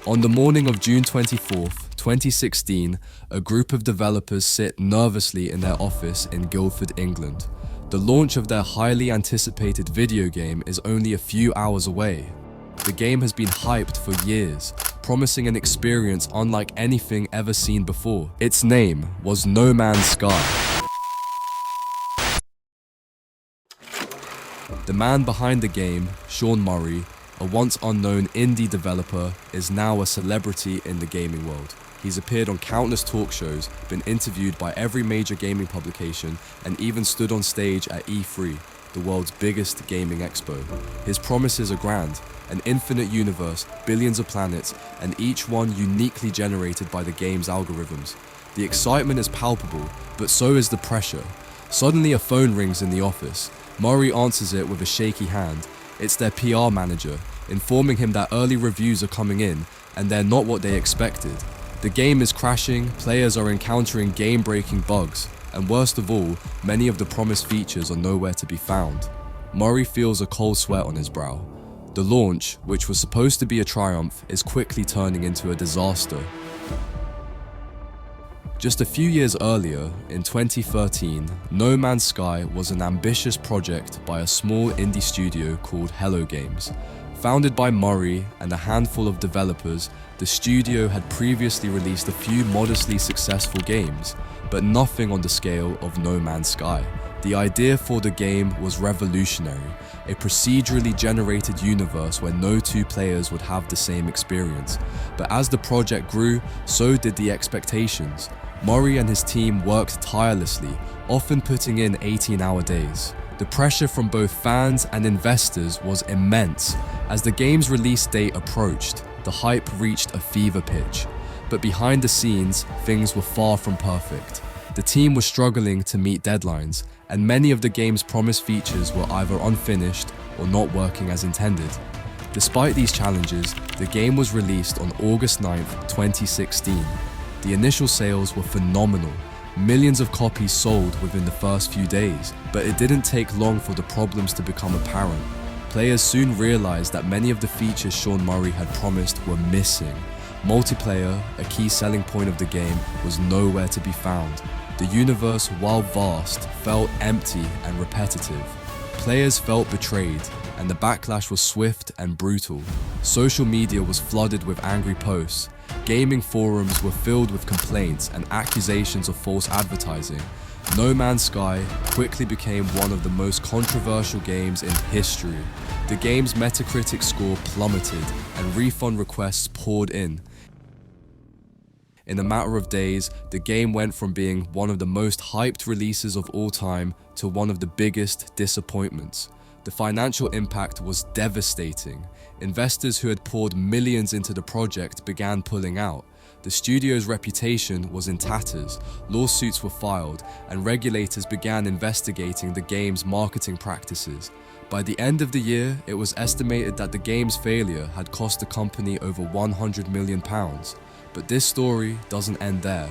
On the morning of June 24th, 2016, a group of developers sit nervously in their office in Guildford, England. The launch of their highly anticipated video game is only a few hours away. The game has been hyped for years, promising an experience unlike anything ever seen before. Its name was No Man's Sky. The man behind the game, Sean Murray, a once unknown indie developer, is now a celebrity in the gaming world. He's appeared on countless talk shows, been interviewed by every major gaming publication, and even stood on stage at E3, the world's biggest gaming expo. His promises are grand: an infinite universe, billions of planets, and each one uniquely generated by the game's algorithms. The excitement is palpable, but so is the pressure. Suddenly a phone rings in the office. Murray answers it with a shaky hand. It's their PR manager, informing him that early reviews are coming in, and they're not what they expected. The game is crashing, players are encountering game-breaking bugs, and worst of all, many of the promised features are nowhere to be found. Murray feels a cold sweat on his brow. The launch, which was supposed to be a triumph, is quickly turning into a disaster. Just a few years earlier, in 2013, No Man's Sky was an ambitious project by a small indie studio called Hello Games. Founded by Murray and a handful of developers, the studio had previously released a few modestly successful games, but nothing on the scale of No Man's Sky. The idea for the game was revolutionary, a procedurally generated universe where no two players would have the same experience. But as the project grew, so did the expectations. Murray and his team worked tirelessly, often putting in 18-hour days. The pressure from both fans and investors was immense. As the game's release date approached, the hype reached a fever pitch. But behind the scenes, things were far from perfect. The team was struggling to meet deadlines, and many of the game's promised features were either unfinished or not working as intended. Despite these challenges, the game was released on August 9th, 2016. The initial sales were phenomenal. Millions of copies sold within the first few days, but it didn't take long for the problems to become apparent. Players soon realized that many of the features Sean Murray had promised were missing. Multiplayer, a key selling point of the game, was nowhere to be found. The universe, while vast, felt empty and repetitive. Players felt betrayed, and the backlash was swift and brutal. Social media was flooded with angry posts. Gaming forums were filled with complaints and accusations of false advertising. No Man's Sky quickly became one of the most controversial games in history. The game's Metacritic score plummeted and refund requests poured in. In a matter of days, the game went from being one of the most hyped releases of all time to one of the biggest disappointments. The financial impact was devastating. Investors who had poured millions into the project began pulling out. The studio's reputation was in tatters, lawsuits were filed, and regulators began investigating the game's marketing practices. By the end of the year, it was estimated that the game's failure had cost the company over £100 million. But this story doesn't end there.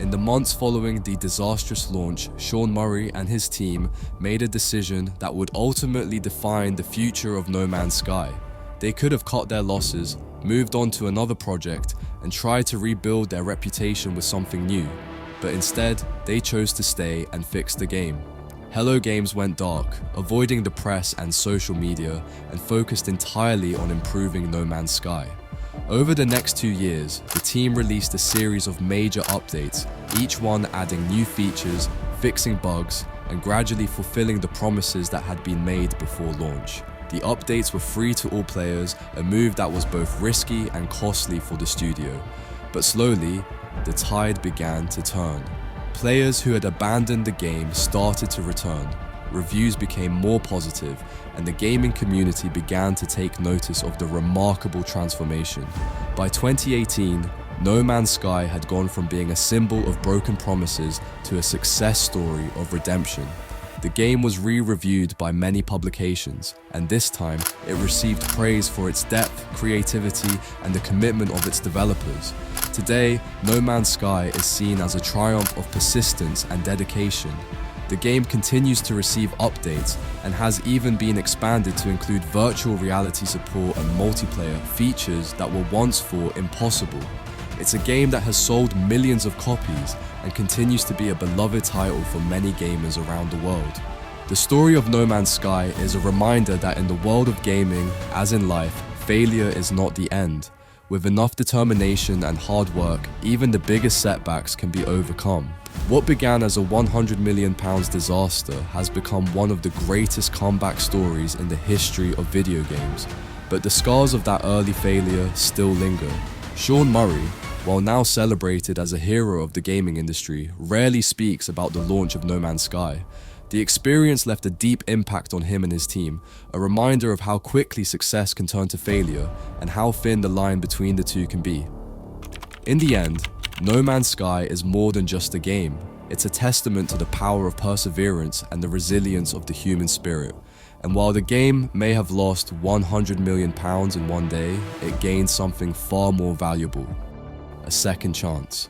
In the months following the disastrous launch, Sean Murray and his team made a decision that would ultimately define the future of No Man's Sky. They could have cut their losses, moved on to another project, and tried to rebuild their reputation with something new. But instead, they chose to stay and fix the game. Hello Games went dark, avoiding the press and social media, and focused entirely on improving No Man's Sky. Over the next 2 years, the team released a series of major updates, each one adding new features, fixing bugs, and gradually fulfilling the promises that had been made before launch. The updates were free to all players, a move that was both risky and costly for the studio. But slowly, the tide began to turn. Players who had abandoned the game started to return. Reviews became more positive, and the gaming community began to take notice of the remarkable transformation. By 2018, No Man's Sky had gone from being a symbol of broken promises to a success story of redemption. The game was re-reviewed by many publications, and this time it received praise for its depth, creativity, and the commitment of its developers. Today, No Man's Sky is seen as a triumph of persistence and dedication. The The game continues to receive updates and has even been expanded to include virtual reality support and multiplayer features that were once thought impossible. It's a game that has sold millions of copies and continues to be a beloved title for many gamers around the world. The story of No Man's Sky is a reminder that in the world of gaming, as in life, failure is not the end. With enough determination and hard work, even the biggest setbacks can be overcome. What began as a £100 million disaster has become one of the greatest comeback stories in the history of video games, but the scars of that early failure still linger. Sean Murray, while now celebrated as a hero of the gaming industry, rarely speaks about the launch of No Man's Sky. The experience left a deep impact on him and his team, a reminder of how quickly success can turn to failure and how thin the line between the two can be. In the end, No Man's Sky is more than just a game. It's a testament to the power of perseverance and the resilience of the human spirit. And while the game may have lost £100 million in one day, it gained something far more valuable: a second chance.